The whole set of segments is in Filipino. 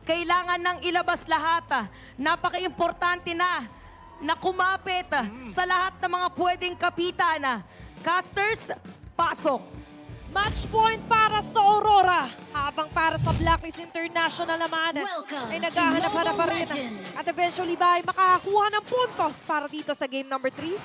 Kailangan nang ilabas lahat. Napaka-importante na kumapit sa lahat ng mga pwedeng kapitan. Casters, pasok. Match point para sa Aurora. Habang para sa Blacklist International naman ay naghahanap-hanap pa rin. At eventually ba ay makakakuha ng puntos para dito sa game number 3?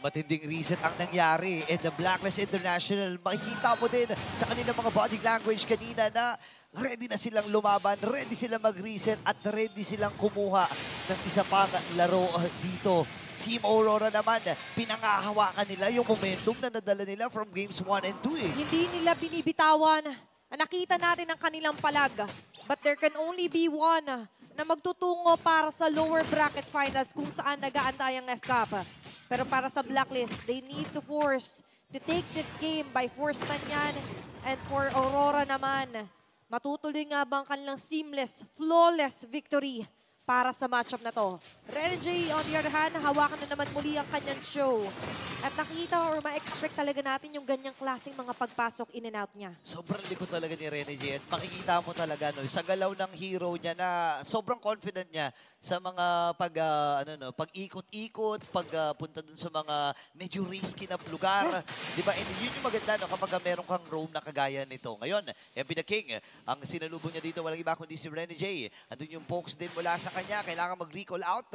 Matinding reset ang nangyari in the Blacklist International. Makikita mo din sa kanilang mga body language kanina na ready na silang lumaban, ready silang mag-reset at ready silang kumuha ng isa pang laro dito. Team Aurora naman, pinangahawakan nila yung momentum na nadala nila from games 1 and 2 eh. Hindi nila binibitawan. Nakita natin ang kanilang palag. But there can only be one na magtutungo para sa lower bracket finals kung saan nag-aantay ang FCAP. Pero para sa Blacklist, they need to take this game by force man yan. And for Aurora naman, matutuloy nga ba ang kanilang seamless, flawless victory para sa matchup na to? Renegade, on the other hand, hawakan na naman muli ang kanyang show. At nakita or ma-expect talaga natin yung ganyang klaseng mga pagpasok in and out niya. Sobrang likod talaga ni Renegade. At makikita mo talaga no, sa galaw ng hero niya na sobrang confident niya sa mga pag-ikot-ikot, pagpunta dun sa mga medyo risky na lugar. Di ba? And yun yung maganda no, kapag meron kang roam na kagaya nito. Ngayon, MP the King, ang sinalubong niya dito, walang iba kundi si Renegade. Andun yung pokes din mula sa kanya. Kailangan mag-recall out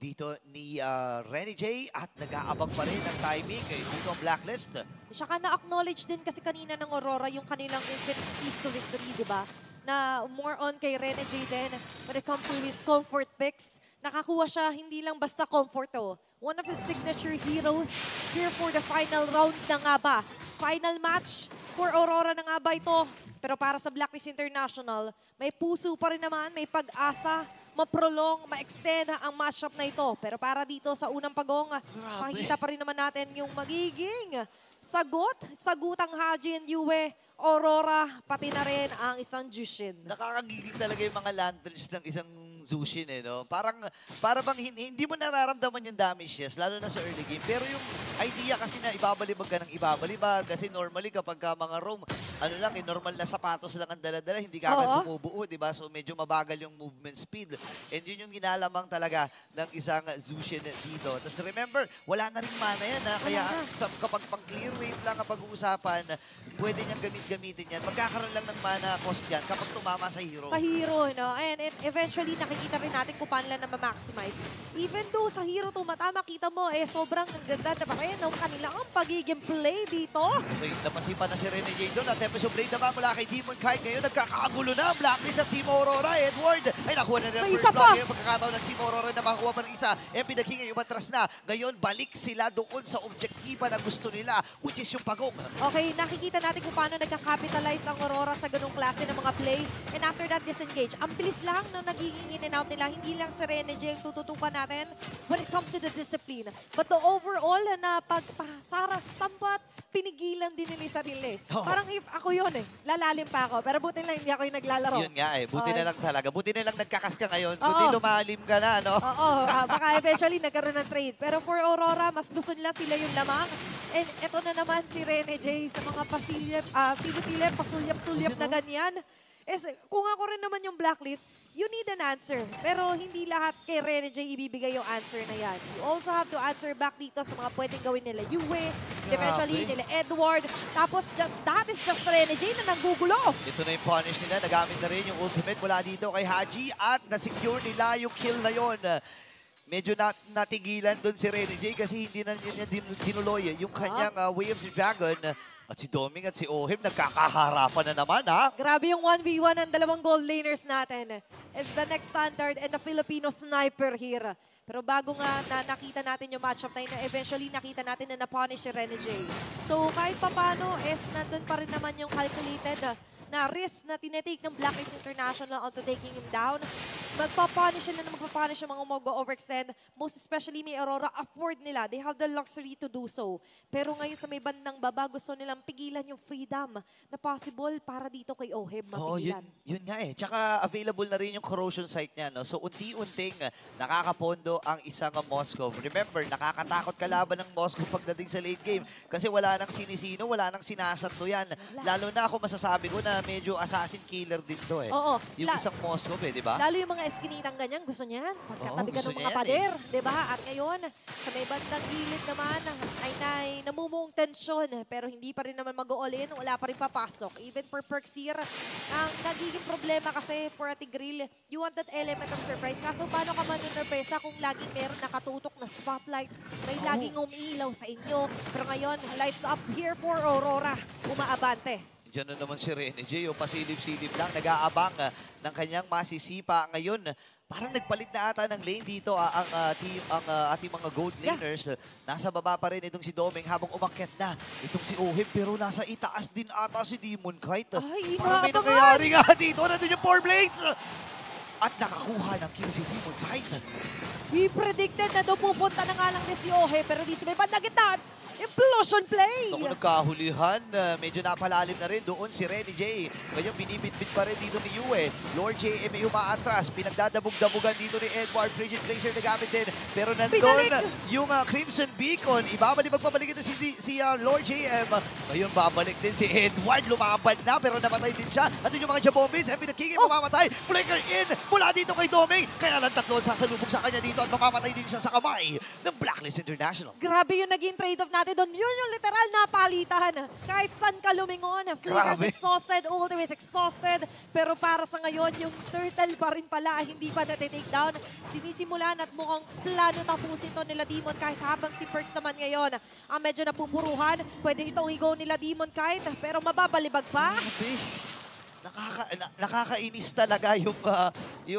dito ni Renegade at nag-aabang pa rin ang timing dito ang Blacklist. Saka na-acknowledge din kasi kanina ng Aurora yung kanilang infinite keys to victory, di ba? Na more on kay Renegade din when it comes to his comfort picks. Nakakuha siya hindi lang basta comfort oh. One of his signature heroes here for the final round na nga ba. Final match for Aurora na nga ba ito? Pero para sa Blacklist International, may puso pa rin naman, may pag-asa, ma-prolong, ma-extend ang matchup na ito. Pero para dito sa unang pagong, makikita pa rin naman natin yung magiging sagutang Haji and Yue, Aurora, pati na rin ang isang Jushin. Nakakagigil talaga yung mga lanterns ng isang Zushin eh, no? Para bang hindi mo nararamdaman yung damage, yes, lalo na sa early game. Pero yung idea kasi na ibabalibag ka ng ibabalibag, kasi normally kapag ka mga roam, normal na sapatos lang ang dala-dala, hindi ka agad bumubuo, di ba? So medyo mabagal yung movement speed. And yun yung ginalamang talaga ng isang Zushin dito. Tapos remember, wala na rin mana yan, ha? Kaya kapag pang clear wave lang ang pag-uusapan, pwede niyang gamitin yan. Magkakaroon lang ng mana cost yan kapag tumama sa hero. Sa hero, no? And eventually, nakikita rin natin kung paano lang na ma-maximize. Even though sa hero tumatama, kita mo, sobrang ganda na pa rin ng kanilang pagiging play dito. Okay, napasipan na si Renegade doon. At Tempest of Blade naman mula kay Demon Kite. Ngayon, nagkakagulo na ang Blacklist sa Team Aurora. Edward, ay nakuha na nila first blood. Ngayon, pagkakataon ng Team Aurora na makakuha pa ng isa. MP the King ay umatras na. Ngayon, balik sila doon sa objektiba na gusto nila, which is yung pagong. Okay, nakikita natin kung paano nagka-capitalize ang Aurora sa ganung klase ng mga play. And after that, disengage. Ang bilis lang ng nagiging in and out nila. Hindi lang si Renegade ang tututukan natin when it comes to the discipline. But the overall na sampat, pinigilan din nila yung sarili. Parang if ako yun lalalim pa ako. Pero buti lang hindi ako yung naglalaro. Yun nga buti na lang talaga. Buti na lang nagkakas ka ngayon. Buti lumalim ka na, no? Oo, baka eventually nagkaroon ng trade. Pero for Aurora, mas gusto nila sila yung lamang. And eto na naman si Renegade sa mga silip-silip, pasulyap-sulyap na ganyan. Kung ako rin naman yung Blacklist, you need an answer. Pero hindi lahat kay Renegade ibibigay yung answer na yan. You also have to answer back dito sa mga pwedeng gawin nila Yue, eventually nila Edward. Tapos that is just Renegade na nanggugulo. Ito na yung punish nila. Nagamit na rin yung ultimate mula dito kay Haji at nasecure nila yung kill na yon. Medyo natigilan doon si Renegade kasi hindi na niya dinuloy yung kanyang Way of the Dragon. At si Doming at si Ohim nagkakaharapan na naman, ha? Grabe yung 1v1 ng dalawang gold laners natin. Is the next standard and the Filipino sniper here. Pero bago nga nakita natin yung matchup na yun, eventually nakita natin na na-punish si Renegade. So kahit papano, nandun pa rin naman yung calculated na risk na tinetake ng Blacklist International onto taking him down. Magpapunish sila na magpapunish yung mga mag-overextend. Most especially may Aurora, afford nila. They have the luxury to do so. Pero ngayon sa may bandang baba, gusto nilang pigilan yung freedom na possible para dito kay Ohim mapigilan. Yun nga Tsaka available na rin yung corrosion site niya, no? So unti-unting nakakapondo ang isang Moskov. Remember, nakakatakot kalaban ng Moskov pagdating sa late game. Kasi wala nang sinisino, wala nang sinasatlo yan. Lalo na ako masasabi ko na medyo assassin killer din to eh. Oo. Yung isang Moskov eh, di ba? Lalo yung mga eskinitang ganyan, gusto niyan. Pagkatabi ka gusto ng niya mga yan pader, di ba? At ngayon, sa may bandang gilid naman, ay namumuong tensyon. Pero hindi pa rin naman mag-all in, wala pa rin papasok. Even for Perks here, ang nagiging problema kasi for Ate Grill, you want that element of surprise. Kaso paano ka manunerpresa kung laging meron nakatutok na spotlight, may laging umiilaw sa inyo. Pero ngayon, lights up here for Aurora. Umaabante. Diyan na naman si Rene J. O pasilip-silip lang, nag-aabang ng kanyang masisipa. Ngayon, parang nagpalit na ata ng lane dito ang ating mga gold laners. Nasa baba pa rin itong si Domeng habang umakyat na itong si Oheb. Pero nasa itaas din ata si Demon Kite. Ay, Parang may inaabangan! nangyayari nga dito. Nandun yung 4 blades. At nakakuha ng kill si Demon Kite. We predicted na doon pupunta na nga lang ni si Ohe, pero di si may bandang gitna. Implosion play! Naku, nagkahulihan. Medyo napalalim na rin doon si Rene J. Ngayon, binibitbit pa rin dito ni Yue. Lord J may umaatras. Pinagdadabog-dabugan dito ni Edward. Frigid Blazer na gamit din. Pero nandun yung Crimson Beacon. Magpabalik ito si Lord JM. Ngayon, babalik din si Edward. Lumaban na, pero namatay din siya. At yung mga Jabombins, pinakingin mamamatay. Flicker in mula dito kay Domeng. Kaya lang tatlo ang sasalubog sa kanya dito at mamamatay din siya sa kamay ng Blacklist International. Grabe yung naging trade-off natin doon. Yun yung literal na palitan. Kahit saan ka lumingon, Flicker's Grabe. exhausted, Ultimate's exhausted. Pero para sa ngayon, yung turtle pa rin pala, hindi pa na-take down. Sinisimulan at mukhang plano tapusin to nila Demon Kite habang si Perks naman ngayon ang medyo napupuruhan. Pwede itong i-go nila Demon Kite, pero mababalibag pa. Grabe. Nakakainis talaga yung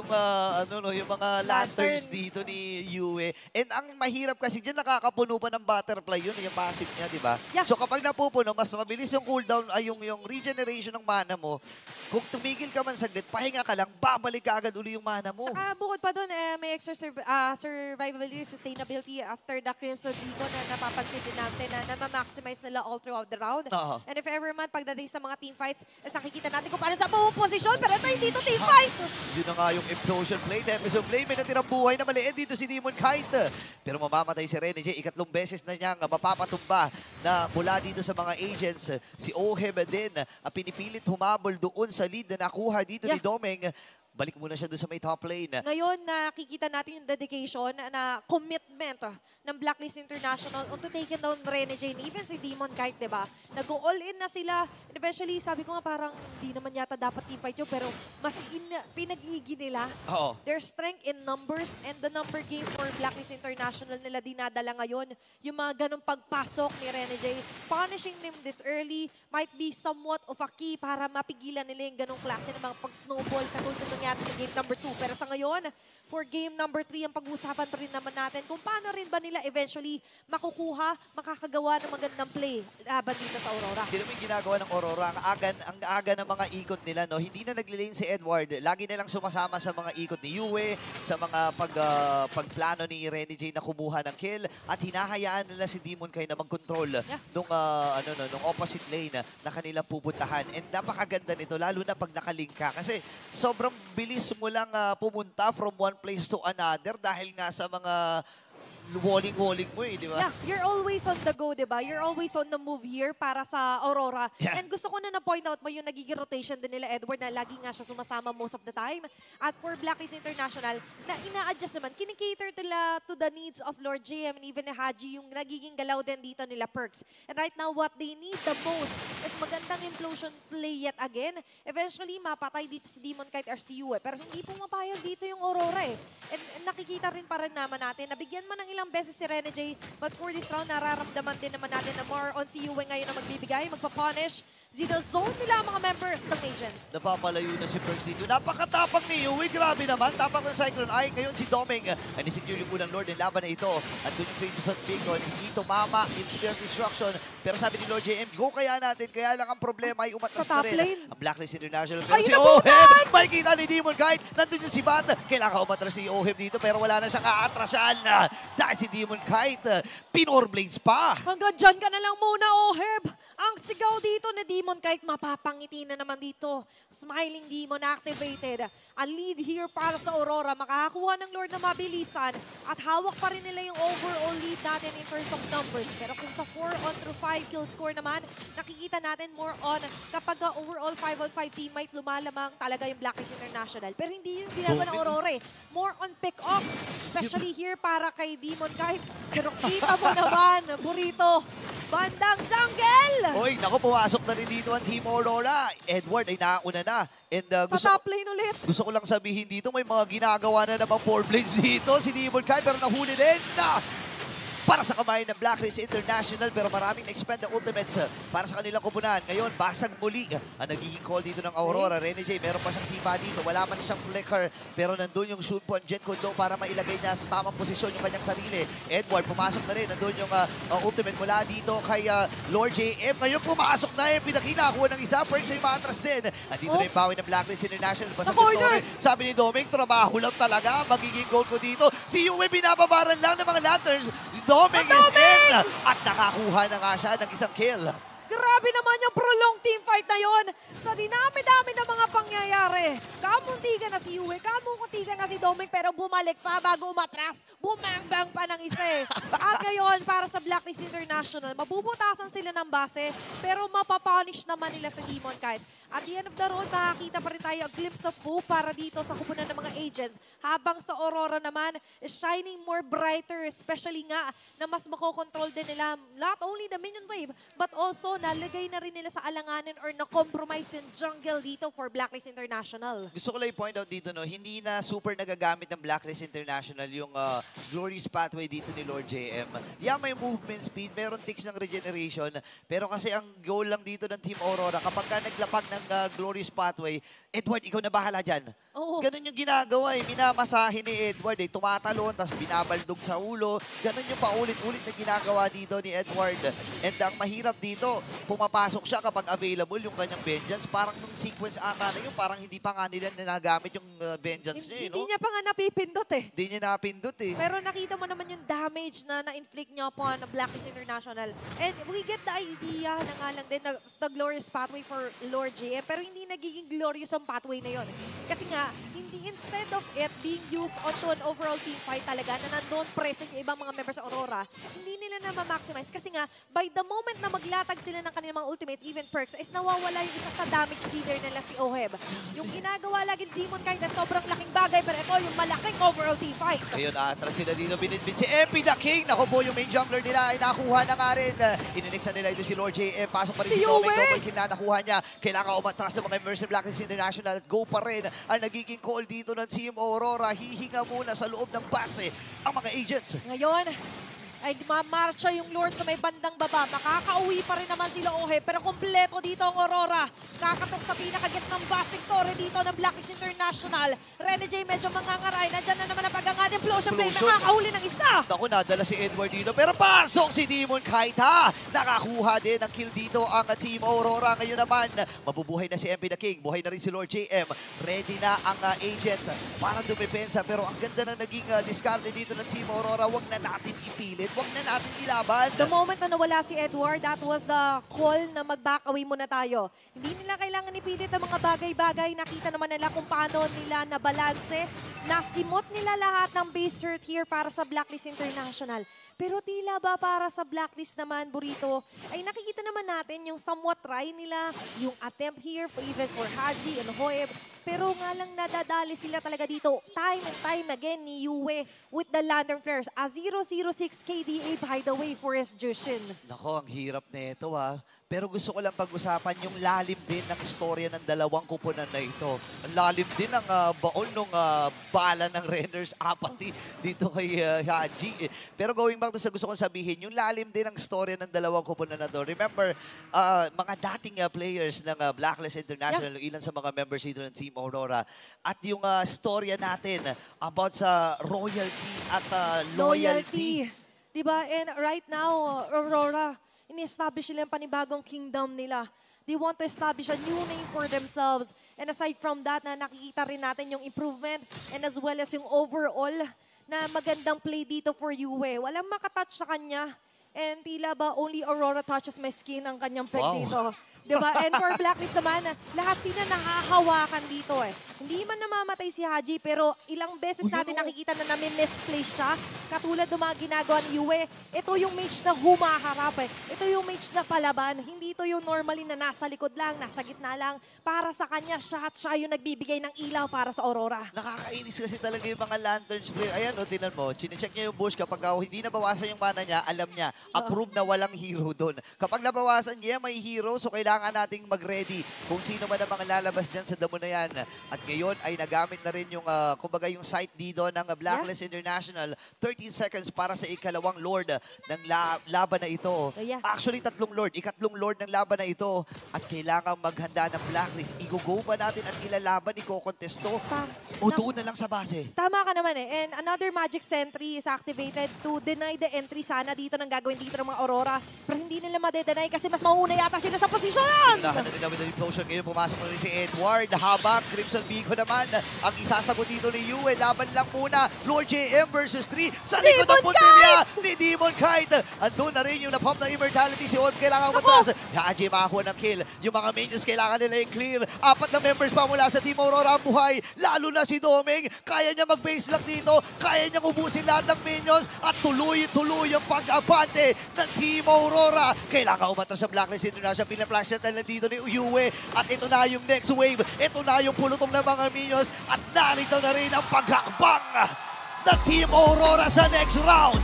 mga lanterns dito ni Yue. And ang mahirap kasi diyan nakakapuno pa ng butterfly yun, yung passive niya, di ba? Yeah. So kapag napupuno, mas mabilis yung cooldown, ay yung regeneration ng mana mo. Kung tumigil ka man saglit, pahinga ka lang, babalik ka agad uli yung mana mo. Tsaka bukod pa doon, may extra survivability, sustainability after the Crimson Beacon na napapansin din natin na ma-maximize nila all throughout the round. And if ever man, pagdating sa mga team fights, nakikita natin kung paano sa buong posisyon, pero ito hindi ito team fight. Yun na nga yung implosion play, episode play. May natirang buhay na maliit dito si Demon Kite. Pero mamamatay si Rene J. Ikatlong beses na niyang mapapatumba na mula dito sa mga agents. Si Oheb din, pinipilit humabol doon sa lead na nakuha dito ni Domeng. Balik muna siya doon sa may top lane. Ngayon, nakikita natin yung dedication na commitment ng Blacklist International to taking down Rene J. Even si Demon Kite, diba? Nag-all in na sila. And eventually, sabi ko nga parang hindi naman yata dapat team fight yun, pero mas pinag-igi nila. Oo. Their strength in numbers and the number game for Blacklist International nila dinadala ngayon. Yung mga ganong pagpasok ni Rene J. Punishing them this early might be somewhat of a key para mapigilan nila yung ganong klase ng mga pag-snowball katulad ng nangyari sa game number 2. Pero sa ngayon, for game number 3, ang pag-uusapan pa rin naman natin kung paano rin ba nila eventually makukuha, makakagawa ng magandang play laban dito sa Aurora. Hindi naman ginagawa ng Aurora. Ang aga ng mga ikot nila, no? Hindi na nagli-lane si Edward. Lagi nilang sumasama sa mga ikot ni Yue, sa mga pagplano ni Rene J na kumuha ng kill, at hinahayaan nila si Demon Kite na mag-control nung opposite lane na kanilang pupuntahan. And napakaganda nito, lalo na pag nakalink ka. Kasi sobrang bilis mo lang pumunta from one place to another dahil nga sa mga walling mo di ba? Yeah, you're always on the go, di ba? You're always on the move here para sa Aurora. Yeah. And gusto ko na point out mo yung nagiging rotation din nila Edward na lagi nga siya sumasama most of the time. At for Blacklist International, na ina-adjust naman, kinikater nila to the needs of Lord JM and even Haji, yung nagiging galaw din dito nila Perks. And right now, what they need the most is magandang implosion play yet again. Eventually, mapatay dito si Demon Kite or si Yue. Pero hindi pumapayag dito yung Aurora eh. And nakikita rin parang naman natin, nabigyan man ng ilang beses si Rene J, but for this round, nararamdaman din naman natin na more on si Yue ngayon na magbibigay, magpa-punish. Zone nila ang mga members ng agents. Napapalayo na si Perks dito. Napakatapang ni Yue. Grabe naman. Tapak ng Cyclone Eye. Ngayon si Domeng. Nanisecure yung unang Lord ng laban na ito. At doon yung Crimson Beacon. Hindi tumama yung Spear Destruction. Pero sabi ni Lord JM, go kaya natin. Kaya lang ang problema ay umatras na rin. Ang Blacklist International. Pero ay, si Oheb, may kita ni Demon Kite. Nandun yung si Bat. Kailangan umatras si Oheb dito. Pero wala na siyang aatrasan. Dahil si Demon Kite, pinor blades pa. Hanggang dyan ka na lang muna, Oheb. Ang sigaw dito na Demon kahit mapapangiti na naman dito. Smiling Demon activated. Ang lead here para sa Aurora. Makakakuha ng Lord na mabilisan at hawak pa rin nila yung overall lead natin in terms of numbers. Pero kung sa 4 on through 5 kill score naman, nakikita natin more on kapag overall 5 on 5 teammate lumalamang talaga yung Blacklist International. Pero hindi yung ginagawa ng Aurora eh. More on pick-off. Especially here para kay Demon kahit. Pero kita mo naman, Burrito. Bandang jungle! Oy, naku, pumasok na rin dito ang Team Aurora. Edward ay nauna na. And Sa top lane ulit. gusto ko lang sabihin dito, may mga ginagawa na naman 4 blades dito. Si Demon Kai, pero nahuli din na para sa kamay ng Blacklist International, pero maraming na-expand na ultimates para sa kanilang kupunan. Ngayon, basag muli ang nagiging call dito ng Aurora. Rene J, meron pa siyang sipa dito. Wala man siyang flicker, pero nandun yung Shunpo and Jet Kondo para mailagay niya sa tamang posisyon yung kanyang sarili. Edward, pumasok na rin. Nandun yung ultimate mula dito kay Lord JM. Ngayon, pumasok na yung pinakinakuha ng isa. Perks ay maatras din. At dito na yung bawi ng Blacklist International. Basag corner! sabi ni Doming, trabaho lang talaga. Magiging goal ko dito. Si Yue binababaran lang ng mga lanterns. Doming is in! At nakakuha na nga siya ng isang kill. Grabe naman yung prolonged team fight na yon. Sa dinami-dami ng mga pangyayari. Kamuntigan na si Yue, kamuntigan na si Doming, pero bumalik pa bago umatras. Bumangbang pa ng isa eh. At ngayon, para sa Blacklist International, mabubutasan sila ng base, pero mapapunish naman nila sa Demon Knight. At the end of the road, makakita pa rin tayo a glimpse of hope para dito sa kupunan ng mga agents. Habang sa Aurora naman, is shining more brighter, especially nga na mas makokontrol din nila not only the minion wave, but also nalagay na rin nila sa alanganin or na-compromise yung jungle dito for Blacklist International. Gusto ko lang i-point out dito, no, hindi na super nagagamit ng Blacklist International yung glorious pathway dito ni Lord JM. Yeah, may movement speed, meron ticks ng regeneration, pero kasi ang goal lang dito ng Team Aurora, kapag ka naglapag ng glorious pathway, Edward, ikaw na bahala dyan. Oo. Ganun yung ginagawa eh. Minamasahe ni Edward eh. Tumatalon, tapos binabaldog sa ulo. Ganun yung paulit-ulit na ginagawa dito ni Edward. And ang mahirap dito, pumapasok siya kapag available yung kanyang vengeance. Parang nung sequence ata na yun, parang hindi pa nga nila nanagamit yung vengeance niya eh, no? Hindi niya pa nga napipindot eh. Hindi niya napindot eh. Pero nakita mo naman yung damage na na-inflict niya upon Blacklist International. And we get the idea na nga lang din na the glorious pathway for Lord JM. Pero hindi nagiging glorious ang pathway na yon. Kasi nga, hindi instead of it being used onto an overall team fight talaga na nandun present yung ibang mga members sa Aurora, hindi nila na ma-maximize. Kasi nga, by the moment na maglatag sila ng kanilang mga ultimates, even perks, is nawawala yung isa sa damage leader nila si Oheb. Yung ginagawa lagi Demon Knight na sobrang laking bagay, pero ito yung malaking overall team fight. Ayun, atras sila dito. Binitbit si MP the King. Naku po, yung main jungler nila ay nakuha na nga rin. Ininix na nila ito si Lord JM. Pasok pa rin si Doming. Double kill na nakuha niya. Kailangan umatras sa mga Immersive Blacklist International at go pa rin ang nagiging call dito ng Team Aurora. Hihinga muna sa loob ng base ang mga agents. Ngayon, ay mamarcha yung Lord sa may bandang baba. Makakauwi pa rin naman sila Oheb, pero kompleto dito ang Aurora. Kakatok sa pinakagit ng basing tore dito ng Blacklist International. Rene J medyo mangangaray. Nandyan na naman ang pag-angat. Implosion Flame, nakakahuli ng isa. Naku, nadala si Edward dito. Pero pasok si Demon Knight ha. Nakakuha din ng kill dito ang Team Aurora. Ngayon naman, mabubuhay na si MP the King. Buhay na rin si Lord JM. Ready na ang agent para dumepensa. Pero ang ganda na naging discard dito ng Team Aurora. Huwag na natin ipilit. Huwag na natin ilaban. The moment na nawala si Edward, that was the call na mag-back away muna tayo. Hindi nila kailangan ipilit ang mga bagay-bagay. Nakita naman nila kung paano nila nabalanse. Nasimot nila lahat ng base hurt here para sa Blacklist International. Pero tila ba para sa Blacklist naman, Burrito, ay nakikita naman natin yung somewhat try nila, yung attempt here, even for Haji and Hoeb. Pero nga lang nadadali sila talaga dito time and time again ni Yue with the Lantern Flares. A 006 KDA by the way for his Jushin. Nako, ang hirap na ito ha. Pero gusto ko lang pag-usapan yung lalim din ng istorya ng dalawang kupunan na ito. Ang lalim din ng baon ng bala ng Renders apat dito kay Haji. Pero going back to sa gusto kong sabihin, yung lalim din ng istorya ng dalawang kupunan na doon. Remember, mga dating players ng Blacklist International, ilan sa mga members dito ng Team Aurora. At yung storya natin about sa royalty at loyalty. Diba? And right now, Aurora, ini-establish nila yung panibagong kingdom nila. They want to establish a new name for themselves. And aside from that, na nakikita rin natin yung improvement and as well as yung overall na magandang play dito for Yue. Walang makatouch sa kanya. And tila ba only Aurora touches my skin ang kanyang peg Wow. dito. Diba? And for Blacklist naman, lahat sila nahahawakan dito eh. Hindi man namamatay si Haji, pero ilang beses natin nakikita na misplace siya. Katulad ng mga ginagawa ni Yue. Ito yung mage na humaharap eh. Ito yung mage na palaban. Hindi ito yung normally na nasa likod lang, nasa gitna lang. Para sa kanya, siya yung nagbibigay ng ilaw para sa Aurora. Nakakainis kasi talaga yung mga Lanterns player. Ayan, o, tinan mo, chinecheck niya yung bush. Kapag hindi nabawasan yung mana niya, alam niya, approve na walang hero doon. Kapag nabawasan niya, may hero, so kailangan nating mag-ready kung sino man ang mga lalabas dyan sa damo na yan. At ngayon ay nagamit na rin yung, kumbaga yung site dito ng Blacklist International. 13 seconds para sa ikalawang Lord ng laban na ito. Yeah. Actually, ikatlong Lord ng laban na ito. At kailangan maghanda ng Blacklist. Igo-go ba natin at ilalaban, iko-contesto? O doon na lang sa base? Tama ka naman eh. And another Magic Sentry is activated to deny the entry sana dito ng gagawin dito ng mga Aurora. Pero hindi nila madedenay kasi mas mauna yata sila sa posisyon! Unahan na nila with the implosion. Ngayon pumasok na rin si Edward. Habang Crimson Vico naman ang isasagot dito ni Yue. Laban lang muna. Lord JM versus 3. Sa likod ng punteriya ni Demon Kite. Andun na rin yung napump ng immortality. Si Orb kailangan matras. Haji makakuha ng kill. Yung mga minions kailangan nila i-clear. 4 na members pa mula sa Team Aurora ang buhay. Lalo na si Doming. Kaya niya mag-base lang dito. Kaya niya ubusin lahat ng minions. At tuloy-tuloy ang pag-abante ng Team Aurora. Kailangan umatras sa Blacklist International. Pina-flash na dito ni Yue. At ito na yung next wave. Ito na yung pulutong ng mga minions. At narito na rin ang paghakbang ng Team Aurora sa next round.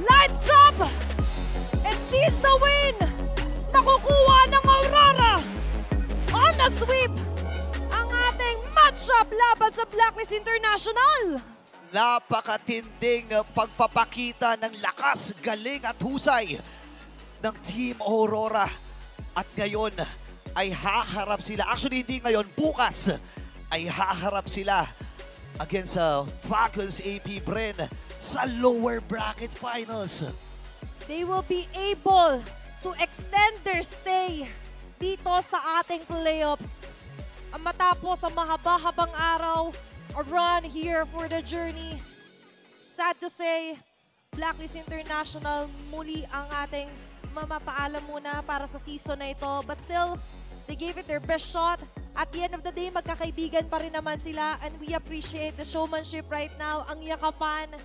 Lights up! And seize the win! Nakukuha ng Aurora! On a sweep! Ang ating matchup laban sa Blacklist International! Napakatinding pagpapakita ng lakas, galing at husay ng Team Aurora. At ngayon ay haharap sila. Actually, hindi ngayon. Bukas ay haharap sila against Falcons AP Bren sa lower bracket finals. They will be able to extend their stay dito sa ating playoffs. Ang matapos ang mahaba-habang araw, a run here for the journey. Sad to say, Blacklist International muli ang ating mamapaalam muna para sa season na ito. But still, they gave it their best shot. At the end of the day, magkakaibigan pa rin naman sila. And we appreciate the showmanship right now. Ang yakapan,